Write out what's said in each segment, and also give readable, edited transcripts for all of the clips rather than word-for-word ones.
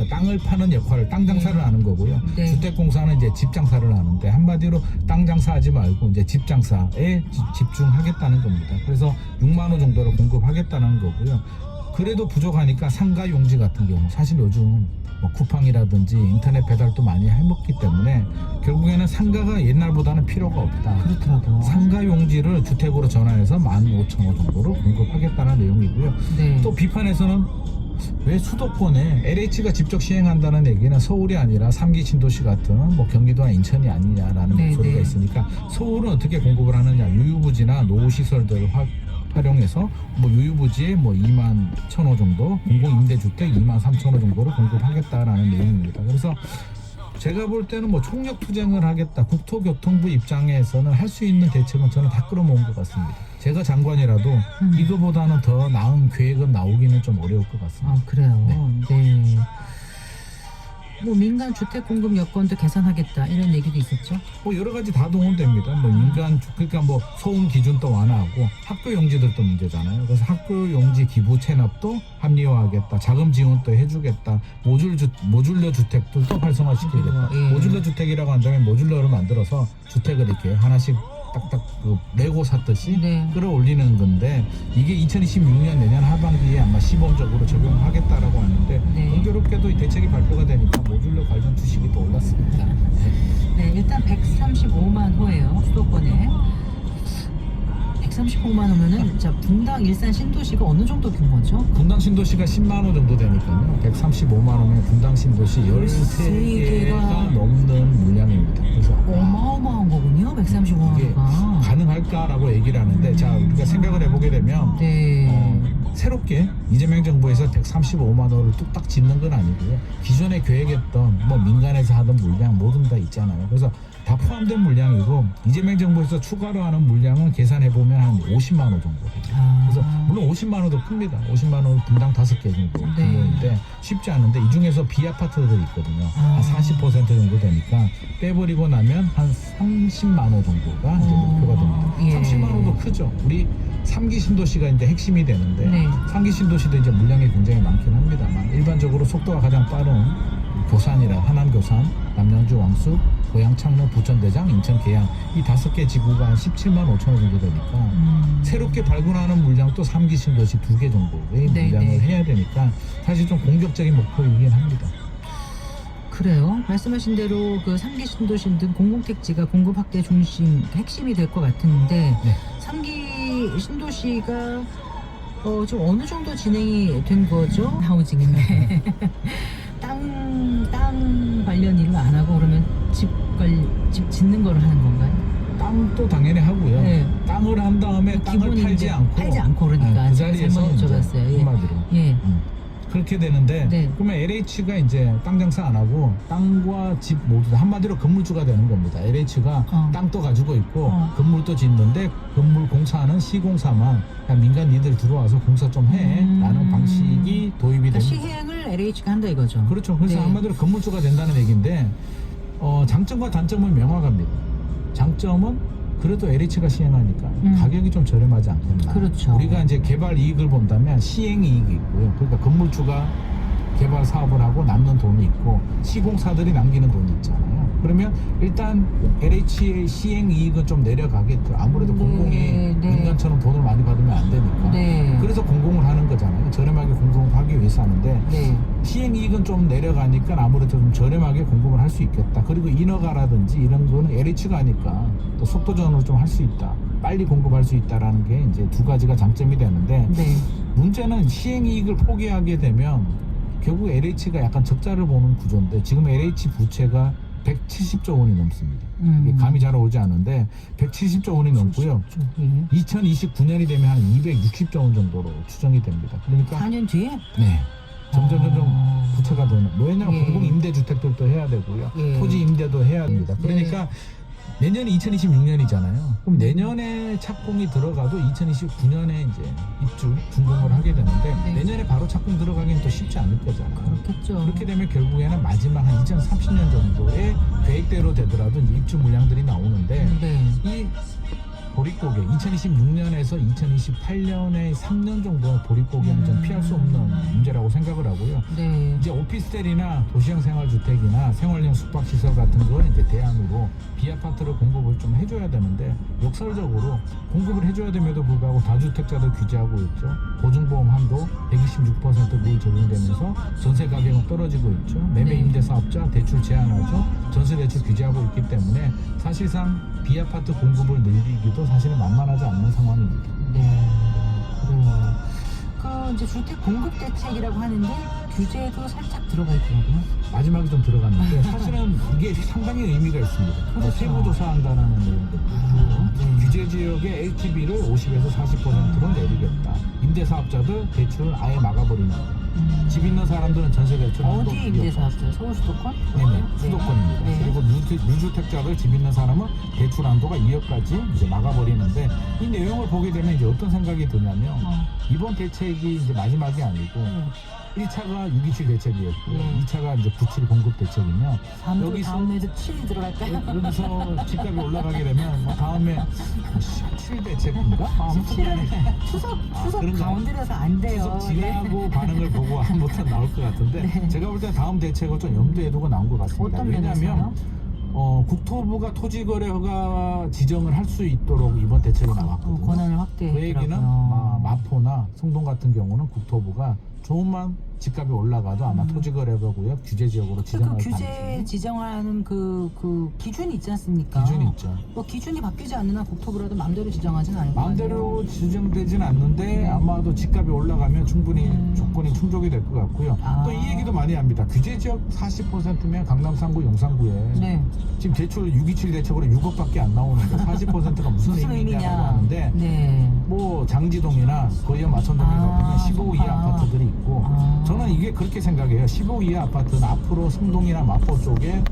땅을 파는 역할을 땅 장사를 하는 거고요. 네. 주택공사는 이제 집 장사를 하는데 한마디로 땅 장사하지 말고 이제 집 장사에 집중하겠다는 겁니다. 그래서 6만 호 정도를 공급하겠다는 거고요. 그래도 부족하니까 상가 용지 같은 경우 사실 요즘 뭐 쿠팡이라든지 인터넷 배달도 많이 해먹기 때문에 결국에는 상가가 옛날보다는 필요가 없다. 그렇더라고요. 상가 용지를 주택으로 전환해서 15,000호 정도를 공급하겠다는 내용이고요. 네. 또 비판에서는 왜 수도권에 LH가 직접 시행한다는 얘기는 서울이 아니라 3기 신도시 같은 뭐 경기도나 인천이 아니냐라는 네, 목소리가 네. 있으니까 서울은 어떻게 공급을 하느냐, 유유부지나 노후시설들을 활용해서 뭐 유유부지에 뭐 21,000호 정도, 공공임대주택 23,000호 정도를 공급하겠다라는 내용입니다. 그래서 제가 볼 때는 뭐 총력 투쟁을 하겠다, 국토교통부 입장에서는 할 수 있는 대책은 저는 다 끌어모은 것 같습니다. 제가 장관이라도 이거보다는 더 나은 계획은 나오기는 좀 어려울 것 같습니다. 아, 그래요. 네. 네. 뭐 민간 주택 공급 여건도 개선하겠다 이런 얘기도 있었죠. 뭐 여러 가지 다 동원됩니다. 뭐 민간 그러니까 뭐 소음 기준도 완화하고 학교 용지들도 문제잖아요. 그래서 학교 용지 기부 체납도 합리화하겠다. 자금 지원도 해주겠다. 모듈러 주택들도 활성화시키겠다. 예. 모듈러 주택이라고 한다면 모듈러를 만들어서 주택을 이렇게 하나씩 딱딱 그 레고 샀듯이 네. 끌어올리는 건데 이게 2026년 내년 하반기에 아마 시범적으로 적용하겠다라고 하는데 네. 공교롭게도 이 대책이 발표가 되니까 모듈러 관련 주식이 더 올랐습니다. 네, 일단 135만 호예요. 수도권에 135만 호면은 자 분당 일산 신도시가 어느 정도 규모죠? 분당 신도시가 10만 호 정도 되니까요. 135만 호면 분당 신도시 13개가 넘는 물량입니다. 그래서 어마어마한 거군요. 135만 이게 호가. 가능할까라고 얘기를 하는데 자 우리가 생각을 해보게 되면 네. 새롭게 이재명 정부에서 135만 호를 뚝딱 짓는 건 아니고요. 기존에 계획했던 뭐 민간에서 하던 물량 모든 다 있잖아요. 그래서 다 포함된 물량이고 이재명 정부에서 추가로 하는 물량은 계산해 보면 한 50만 호 정도 됩니다. 그래서 물론 50만 호도 큽니다. 50만 호는 분당 5개 정도 네. 규모인데 쉽지 않은데 이 중에서 비아파트들이 있거든요. 한 40% 정도 되니까 빼버리고 나면 한 30만 호 정도가 이제 목표가 됩니다. 예. 30만 호도 크죠. 우리 3기 신도시가 이제 핵심이 되는데 네. 3기 신도시도 이제 물량이 굉장히 많긴 합니다만 일반적으로 속도가 가장 빠른 교산이라 하남 교산, 남양주 왕숙, 고양 창녕, 부천 대장, 인천 계양 이 5개 지구가 한 17만 5천 호 정도 되니까 새롭게 발굴하는 물량 또 3기 신도시 2개 정도의 네, 물량을 네. 해야 되니까 사실 좀 공격적인 목표이긴 합니다. 그래요. 말씀하신 대로 그 3기 신도시 등 공공택지가 공급 확대 중심 핵심이 될 것 같은데 네. 3기 신도시가 좀 어느 정도 진행이 된 거죠? 하우징인데 땅 관련 일을 안 하고 그러면 집 짓는 거를 하는 건가요? 땅도 당연히 하고요. 네. 땅을 한 다음에 땅을 기본이 팔지 이제 않고 팔지 않고 그러니까 그 제가 자리에서 잘못 이제 여쭤봤어요. 예. 한마디로 예. 그렇게 되는데 네. 그러면 LH가 이제 땅 장사 안 하고 땅과 집 모두 다 한마디로 건물주가 되는 겁니다. LH가 땅도 가지고 있고 건물도 짓는데 건물 공사는 시공사만 그냥 민간 니들 들어와서 공사 좀 해 라는 방식이 도입이 그러니까 됩니다. 시행을 LH가 한다 이거죠. 그렇죠. 그래서 네. 한마디로 건물주가 된다는 얘기인데 장점과 단점은 명확합니다. 장점은 그래도 LH가 시행하니까 가격이 좀 저렴하지 않겠나. 그렇죠. 우리가 이제 개발 이익을 본다면 시행 이익이 있고요. 그러니까 건물주가 개발 사업을 하고 남는 돈이 있고 시공사들이 남기는 돈이 있잖아요. 그러면 일단 LH의 시행 이익은 좀 내려가겠죠. 아무래도 네, 공공이 네. 민간처럼 돈을 많이 받으면 안 되니까. 네. 그래서 공공을 하는 거잖아요. 저렴하게 공공을 하기 위해서 하는데 네. 시행 이익은 좀 내려가니까 아무래도 좀 저렴하게 공급을 할 수 있겠다. 그리고 인허가라든지 이런 거는 LH가 하니까 또 속도 전환을 좀 할 수 있다. 빨리 공급할 수 있다라는 게 이제 두 가지가 장점이 되는데 네. 문제는 시행 이익을 포기하게 되면 결국 LH가 약간 적자를 보는 구조인데 지금 LH 부채가 170조 원이 넘습니다. 이게 감이 잘 오지 않은데 170조 원이 넘고요. 2029년이 되면 한 260조 원 정도로 추정이 됩니다. 그러니까 4년 뒤에? 네. 점점 부채가 더 왜냐면 예. 공공 임대주택들도 해야 되고요. 예. 토지 임대도 해야 됩니다. 그러니까 내년이 2026년이잖아요. 그럼 내년에 착공이 들어가도 2029년에 이제 입주 준공을 하게 되는데 네. 내년에 바로 착공 들어가기는 또 쉽지 않을 거잖아요. 그렇겠죠. 그렇게 되면 결국에는 마지막 한 2030년 정도의 계획대로 되더라도 이제 입주 물량들이 나오는데 네. 이 보릿고개 2026년에서 2028년의 3년 정도 보릿고개는 좀 피할 수 없는 문제라고 생각을 하고요. 네. 이제 오피스텔이나 도시형 생활주택이나 생활형 숙박시설 같은 건 이제 대안으로 비아파트를 공급을 좀 해줘야 되는데 역설적으로 공급을 해줘야 됨에도 불구하고 다주택자들 규제하고 있죠. 보증보험 한도 126% 물 적용되면서 전세 가격은 떨어지고 있죠. 매매 네. 임대 사업자 대출 제한하죠. 전세 대출 규제하고 있기 때문에 사실상 비아파트 공급을 늘리기도 사실은 만만하지 않는 상황입니다. 네. 그래요. 그 이제 주택 공급 대책이라고 하는데 규제도 살짝 들어가 있더라고요. 마지막에 좀 들어갔는데 사실은 이게 상당히 의미가 있습니다. 그렇죠. 세무조사한다는 내용도 있고 네. 규제 지역의 LTV를 50에서 40%로 내리겠다. 임대사업자들 대출 아예 막아버리는. 집 있는 사람들은 전세 대출 한도 어디 임대사업자? 서울 수도권? 네네, 수도권입니다. 네. 그리고 무주택자들 집 있는 사람은 대출 한도가 2억까지 이제 막아버리는데 이 내용을 보게 되면 이제 어떤 생각이 드냐면 이번 대책이 이제 마지막이 아니고 1차가 627 대책이었고 네. 2차가 이제 97 공급 대책이면 여기서 다음에도 7이 들어갈까요? 여기서 집값이 올라가게 되면 뭐 다음에 17 대책인가? 아무튼 간에 추석 그런 거 가운데라서 안 돼요. 계속 지나고 반응을 보고 아무튼 나올 것 같은데 네. 제가 볼 때 다음 대책을 좀 염두에 두고 나온 것 같습니다. 어떤 왜냐하면 면에서요? 국토부가 토지거래 허가 지정을 할 수 있도록 이번 대책이 나왔거든요. 권한을 그 확대했더라고요. 얘기는 마포나 성동 같은 경우는 국토부가 조금만 집값이 올라가도 아마 토지거래구역 규제 지역으로 지정할 그 규제 가능성이 지정하는 그 기준이 있지 않습니까? 기준이 있죠. 뭐 기준이 바뀌지 않는 한 국토부라도 마음대로 지정하지는 않을 거 아니에요. 마음대로 지정되지는 않는데 아마도 집값이 올라가면 충분히 조건이 충족이 될 것 같고요. 아. 또 이 얘기도 많이 합니다. 규제 지역 40%면 강남 3구 용산구에 네. 지금 대출 627 대책으로 6억밖에 안 나오는데 40%가 무슨 의미냐라고 하는데 네. 뭐 장지동이나 거기에 마천동에서 보면 15억 이하 아파트들이 있고 저는 이게 그렇게 생각해요. 15억 이하 아파트는 앞으로 성동이나 마포 쪽에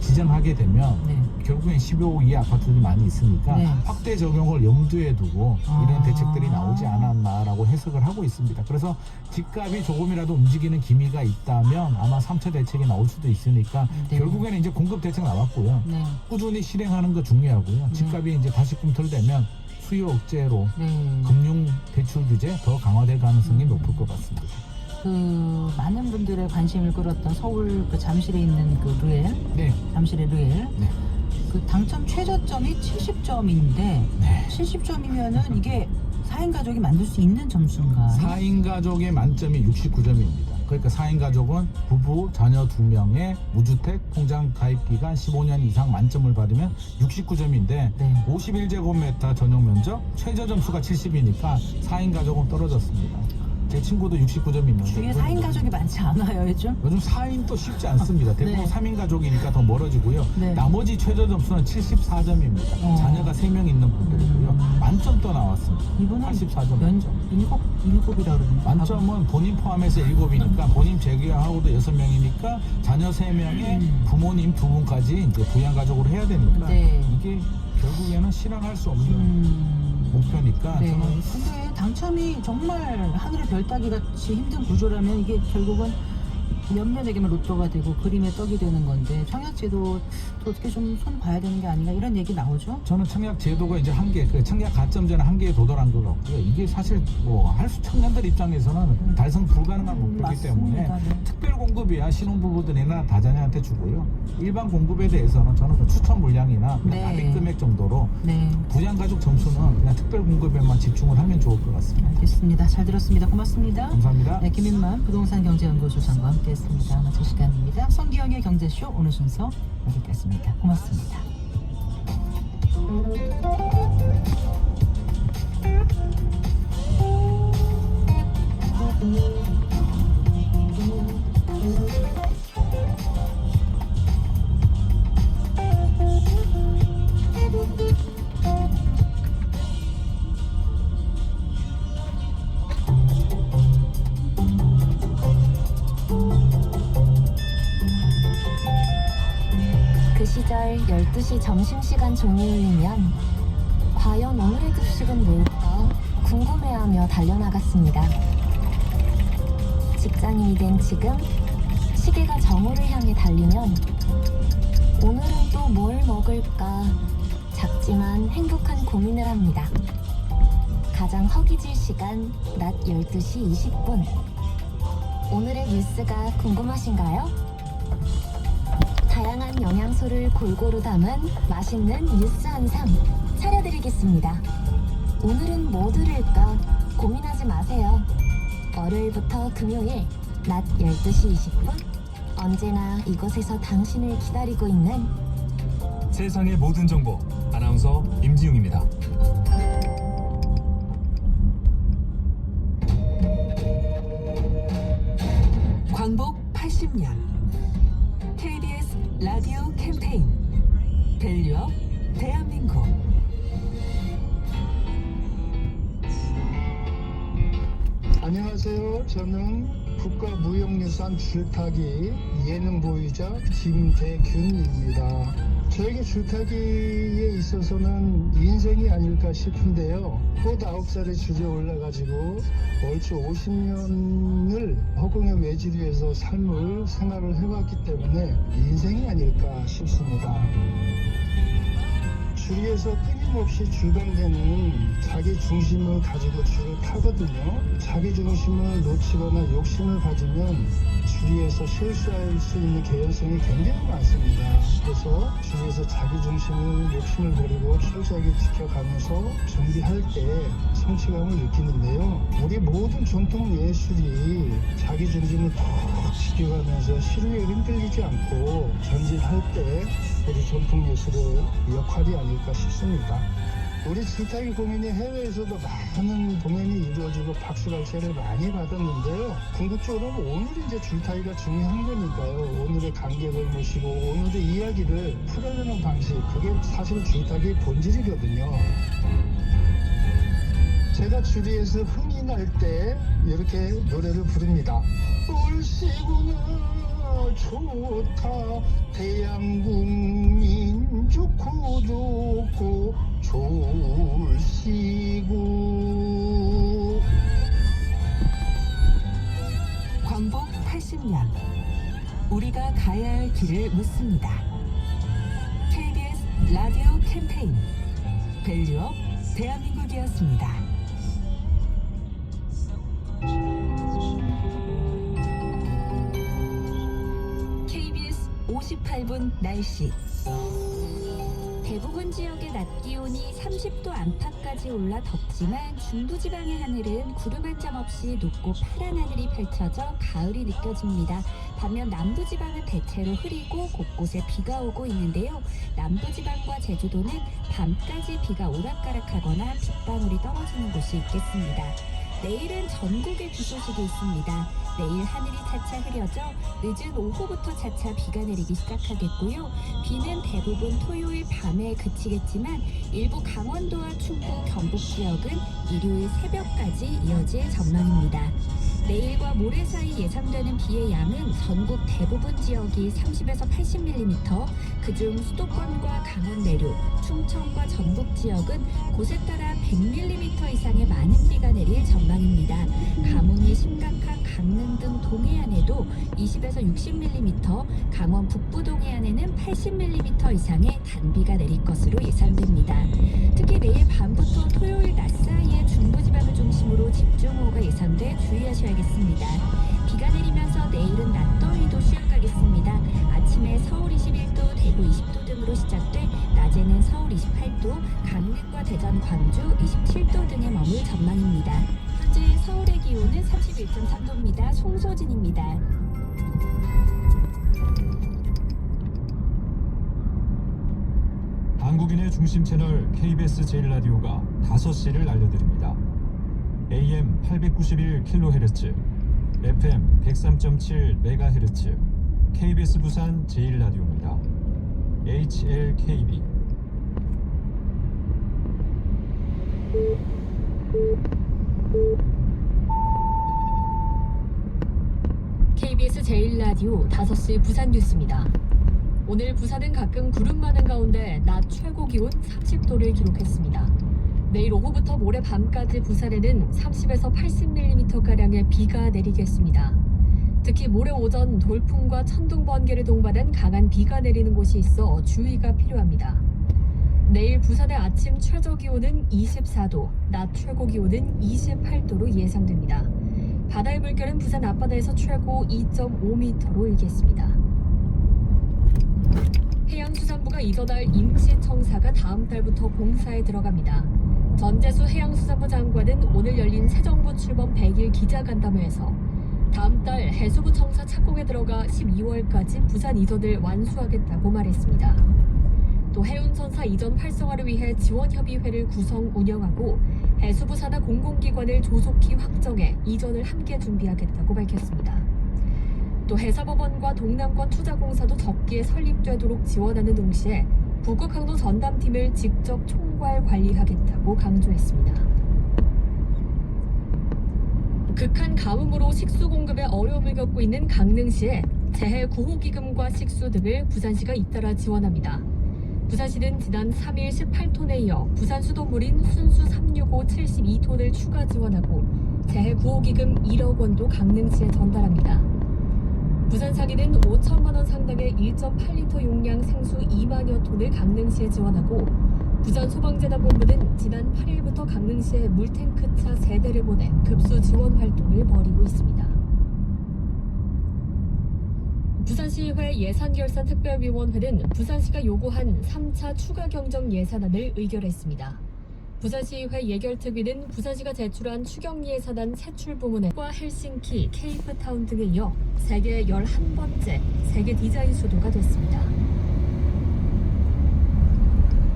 지정하게 되면 네. 결국엔 15억 이하 아파트들이 많이 있으니까 네. 확대 적용을 염두에 두고 이런 대책들이 나오지 않았나라고 해석을 하고 있습니다. 그래서 집값이 조금이라도 움직이는 기미가 있다면 아마 3차 대책이 나올 수도 있으니까 네. 결국에는 이제 공급 대책 나왔고요. 네. 꾸준히 실행하는 거 중요하고요. 집값이 이제 다시 꿈틀대면 수요 억제로 네. 금융 대출 규제 더 강화될 가능성이 높을 것 같습니다. 그 많은 분들의 관심을 끌었던 서울 그 잠실에 있는 그 루엘, 네. 잠실의 루엘. 네. 그 당첨 최저점이 70점인데 네. 70점이면은 이게 4인 가족이 만들 수 있는 점수인가? 4인 가족의 만점이 69점입니다. 그러니까 4인 가족은 부부, 자녀 2명의 무주택, 통장 가입 기간 15년 이상 만점을 받으면 69점인데 네. 51제곱미터 전용 면적 최저 점수가 70이니까 4인 가족은 떨어졌습니다. 제 친구도 69점이 있는데 주위에 4인 가족이 많지 않아요, 요즘? 요즘 4인도 쉽지 않습니다. 대부분 네. 3인 가족이니까 더 멀어지고요. 네. 나머지 최저 점수는 74점입니다. 자녀가 3명 있는 분들이고요. 만점 또 나왔습니다. 이분은 84점 만점. 일곱이라고 그러는데. 만점은 본인 포함해서 7이니까 본인 제외하고도 6명이니까 자녀 3명에 부모님 2분까지 이제 부양가족으로 해야 되니까 네. 이게 결국에는 실현할 수 없는 목표니까 네. 저는 근데 당첨이 정말 하늘의 별 따기 같이 힘든 구조라면 이게 결국은 연면에게만 로또가 되고 그림의 떡이 되는 건데 청약제도 또 어떻게 좀 손 봐야 되는 게 아닌가 이런 얘기 나오죠? 저는 청약 제도가 이제 한계, 그 청약 가점제는 한계에 도달한 것 같고요. 이게 사실 뭐 청년들 입장에서는 달성 불가능한 목표이기 맞습니다. 때문에 네. 특별 공급이야 신혼부부들이나 다자녀한테 주고요. 일반 공급에 대해서는 저는 그 추천 물량이나 그냥 네. 납입 금액 정도로 네. 부양가족 점수는 그냥 특별 공급에만 집중을 하면 좋을 것 같습니다. 알겠습니다. 잘 들었습니다. 고맙습니다. 감사합니다. 네, 김인만 부동산 경제연구소장과 함께했습니다. 마칠 시간입니다. 성기영의 경제쇼 오늘 순서 여기까지입니다. 고맙습니다. 그 시절 12시 점심시간 종이 울리면 과연 오늘의 급식은 뭘까 궁금해하며 달려나갔습니다. 직장인이 된 지금 시계가 정오를 향해 달리면 오늘은 또 뭘 먹을까 작지만 행복한 고민을 합니다. 가장 허기질 시간 낮 12시 20분. 오늘의 뉴스가 궁금하신가요? 다양한 영양소를 골고루 담은 맛있는 뉴스 한상 차려드리겠습니다. 오늘은 뭐 들을까 고민하지 마세요. 월요일부터 금요일 낮 12시 20분 언제나 이곳에서 당신을 기다리고 있는 세상의 모든 정보 아나운서 임지웅입니다. 광복 80년 KBS 라디오 캠페인 밸류업 대한민국. 안녕하세요. 저는 국가무형유산 줄타기 예능보유자 김대균입니다. 저에게 줄타기에 있어서는 인생이 아닐까 싶은데요. 곧 9살에 줄에 올라가지고 얼추 50년을 허공의 외지리에서 생활을 해왔기 때문에 인생이 아닐까 싶습니다. 줄기에서 끊임없이 줄감되는 자기 중심을 가지고 줄을 타거든요. 자기 중심을 놓치거나 욕심을 가지면 줄기에서 실수할 수 있는 개연성이 굉장히 많습니다. 그래서 줄기에서 자기 중심을 욕심을 버리고 철저하게 지켜가면서 준비할 때 성취감을 느끼는데요. 우리 모든 전통 예술이 자기 중심을 꼭 지켜가면서 시류에 흔들리지 않고 전진할 때 우리 전통 예술의 역할이 아닐까 싶습니다. 우리 줄타기 공연이 해외에서도 많은 공연이 이루어지고 박수갈채를 많이 받았는데요. 궁극적으로는 오늘이 이제 줄타기가 중요한 거니까요. 오늘의 관객을 모시고 오늘의 이야기를 풀어내는 방식, 그게 사실 줄타기의 본질이거든요. 제가 주리에서 흥이 날 때 이렇게 노래를 부릅니다. 올시구나 좋다 대한국민 좋고 좋고 좋을시구. 광복 80년 우리가 가야 할 길을 묻습니다. KBS 라디오 캠페인 밸류업 대한민국이었습니다. KBS 58분 날씨. 대부분 지역의 낮 기온이 30도 안팎까지 올라 덥지만 중부지방의 하늘은 구름 한 점 없이 높고 파란 하늘이 펼쳐져 가을이 느껴집니다. 반면 남부지방은 대체로 흐리고 곳곳에 비가 오고 있는데요. 남부지방과 제주도는 밤까지 비가 오락가락하거나 빗방울이 떨어지는 곳이 있겠습니다. 내일은 전국에 비 소식이 있습니다. 내일 하늘이 차차 흐려져 늦은 오후부터 차차 비가 내리기 시작하겠고요. 비는 대부분 토요일 밤에 그치겠지만 일부 강원도와 충북, 경북 지역은 일요일 새벽까지 이어질 전망입니다. 내일과 모레 사이 예상되는 비의 양은 전국 대부분 지역이 30에서 80mm, 그중 수도권과 강원 내륙, 충청과 전북 지역은 곳에 따라 100mm 이상의 많은 비가 내릴 전망입니다. 가뭄이 심각한 강릉 등 동해안에도 20에서 60mm, 강원 북부 동해안에는 80mm 이상의 단비가 내릴 것으로 예상됩니다. 특히 내일 밤부터 토요일 낮 사이에 중부지방을 중심으로 집중호우가 예상돼 주의하셔야겠습니다. 비가 내리면서 내일은 낮더위도 쉬어가겠습니다. 아침에 서울 21도, 대구 20도 등으로 시작돼 낮에는 서울 28도, 강릉과 대전, 광주 27도 등에 머물 전망입니다. 현재 서울의 기온은 31.3도입니다. 송소진입니다. 한국인의 중심 채널 KBS 제1라디오가 5시를 알려드립니다. AM 891kHz, FM 103.7MHz, KBS 부산 제1라디오입니다. HLKB. KBS 제1라디오 5시 부산 뉴스입니다. 오늘 부산은 가끔 구름 많은 가운데 낮 최고 기온 30도를 기록했습니다. 내일 오후부터 모레 밤까지 부산에는 30에서 80mm가량의 비가 내리겠습니다. 특히 모레 오전 돌풍과 천둥, 번개를 동반한 강한 비가 내리는 곳이 있어 주의가 필요합니다. 내일 부산의 아침 최저 기온은 24도, 낮 최고 기온은 28도로 예상됩니다. 바다의 물결은 부산 앞바다에서 최고 2.5m로 일겠습니다. 해양수산부가 이전할 임시청사가 다음 달부터 공사에 들어갑니다. 전재수 해양수산부 장관은 오늘 열린 새 정부 출범 100일 기자간담회에서 다음 달 해수부 청사 착공에 들어가 12월까지 부산 이전을 완수하겠다고 말했습니다. 또 해운천사 이전 활성화를 위해 지원협의회를 구성 운영하고 해수부 산하 공공기관을 조속히 확정해 이전을 함께 준비하겠다고 밝혔습니다. 또 해사법원과 동남권 투자공사도 적기에 설립되도록 지원하는 동시에 북극 항로 전담팀을 직접 총괄 관리하겠다고 강조했습니다. 극한 가뭄으로 식수 공급에 어려움을 겪고 있는 강릉시에 재해 구호기금과 식수 등을 부산시가 잇따라 지원합니다. 부산시는 지난 3일 18톤에 이어 부산 수돗물인 순수 365 72톤을 추가 지원하고 재해 구호기금 1억 원도 강릉시에 전달합니다. 부산상인은 5천만 원 상당의 1.8리터 용량 생수 2만여 톤을 강릉시에 지원하고 부산소방재난본부는 지난 8일부터 강릉시에 물탱크차 3대를 보내 급수 지원 활동을 벌이고 있습니다. 부산시의회 예산결산특별위원회는 부산시가 요구한 3차 추가 경정 예산안을 의결했습니다. 부산시의회 예결특위는 부산시가 제출한 추경 예산안 세출 부문과 헬싱키, 케이프타운 등에 이어 세계 11번째 세계 디자인 수도가 됐습니다.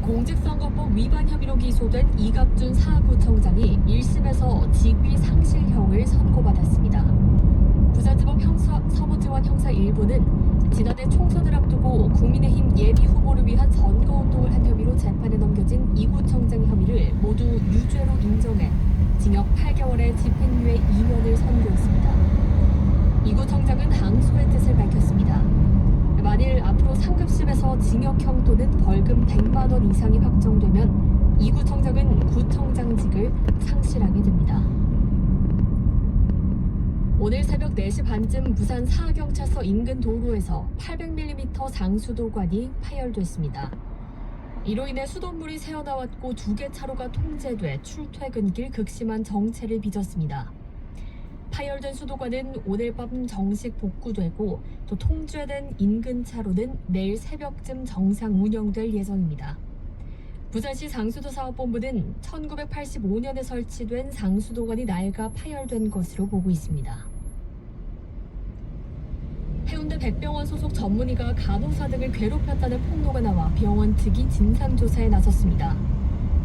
공직선거법 위반 혐의로 기소된 이갑준 사구청장이 1심에서 직위 상실형을 선고받았습니다. 부산지법 서부지원 형사 1부는 지난해 총선을 앞두고 국민의힘 예비후보를 위한 선거운동을 한 혐의로 재판에 넘겨진 이구청장의 혐의를 모두 유죄로 인정해 징역 8개월에 집행유예 2년을 선고했습니다. 이구청장은 항소의 뜻을 밝혔습니다. 만일 앞으로 상급심에서 징역형 또는 벌금 100만 원 이상이 확정되면 이구청장은 구청장직을 상실하게 됩니다. 오늘 새벽 4시 반쯤 부산 사하경찰서 인근 도로에서 800mm 상수도관이 파열됐습니다. 이로 인해 수돗물이 새어나왔고 2개 차로가 통제돼 출퇴근길 극심한 정체를 빚었습니다. 파열된 수도관은 오늘 밤 정식 복구되고 또 통제된 인근 차로는 내일 새벽쯤 정상 운영될 예정입니다. 부산시 상수도사업본부는 1985년에 설치된 상수도관이 낡아 파열된 것으로 보고 있습니다. 해운대 백병원 소속 전문의가 간호사 등을 괴롭혔다는 폭로가 나와 병원 측이 진상조사에 나섰습니다.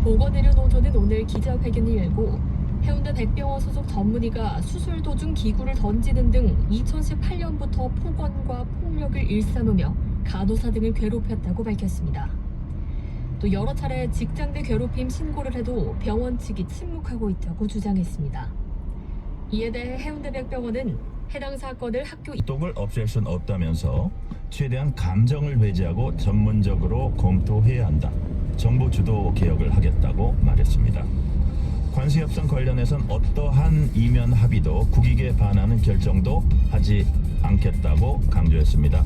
보건의료노조는 오늘 기자회견을 열고 해운대 백병원 소속 전문의가 수술 도중 기구를 던지는 등 2018년부터 폭언과 폭력을 일삼으며 간호사 등을 괴롭혔다고 밝혔습니다. 또 여러 차례 직장 내 괴롭힘 신고를 해도 병원 측이 침묵하고 있다고 주장했습니다. 이에 대해 해운대 백병원은 해당 사건을 학교 독을 없앨 순 없다면서 최대한 감정을 배제하고 전문적으로 검토해야 한다. 정부 주도 개혁을 하겠다고 말했습니다. 관세 협상 관련해선 어떠한 이면 합의도 국익에 반하는 결정도 하지 않겠다고 강조했습니다.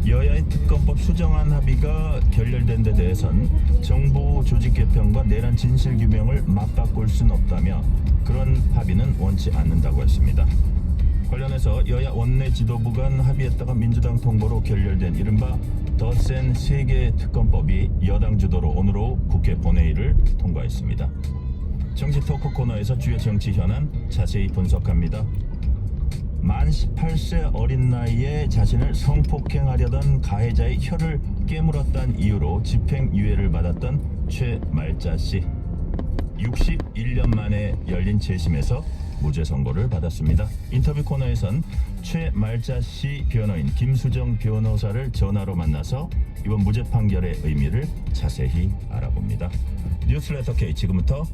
여야의 특검법 수정안 합의가 결렬된 데 대해선 정부 조직 개편과 내란 진실 규명을 맞바꿀 순 없다며 그런 합의는 원치 않는다고 했습니다. 관련해서 여야 원내 지도부 간 합의했다가 민주당 통보로 결렬된 이른바 더 센 세계 특검법이 여당 주도로 오늘 오후 국회 본회의를 통과했습니다. 정치 토크 코너에서 주요 정치 현안 자세히 분석합니다. 만 18세 어린 나이에 자신을 성폭행하려던 가해자의 혀를 깨물었다는 이유로 집행유예를 받았던 최말자 씨. 61년 만에 열린 재심에서 무죄 선고를 받았습니다. 인터뷰 코너에선 최말자 씨 변호인 김수정 변호사를 전화로 만나서 이번 무죄 판결의 의미를 자세히 알아봅니다. 뉴스레터 K 지금부터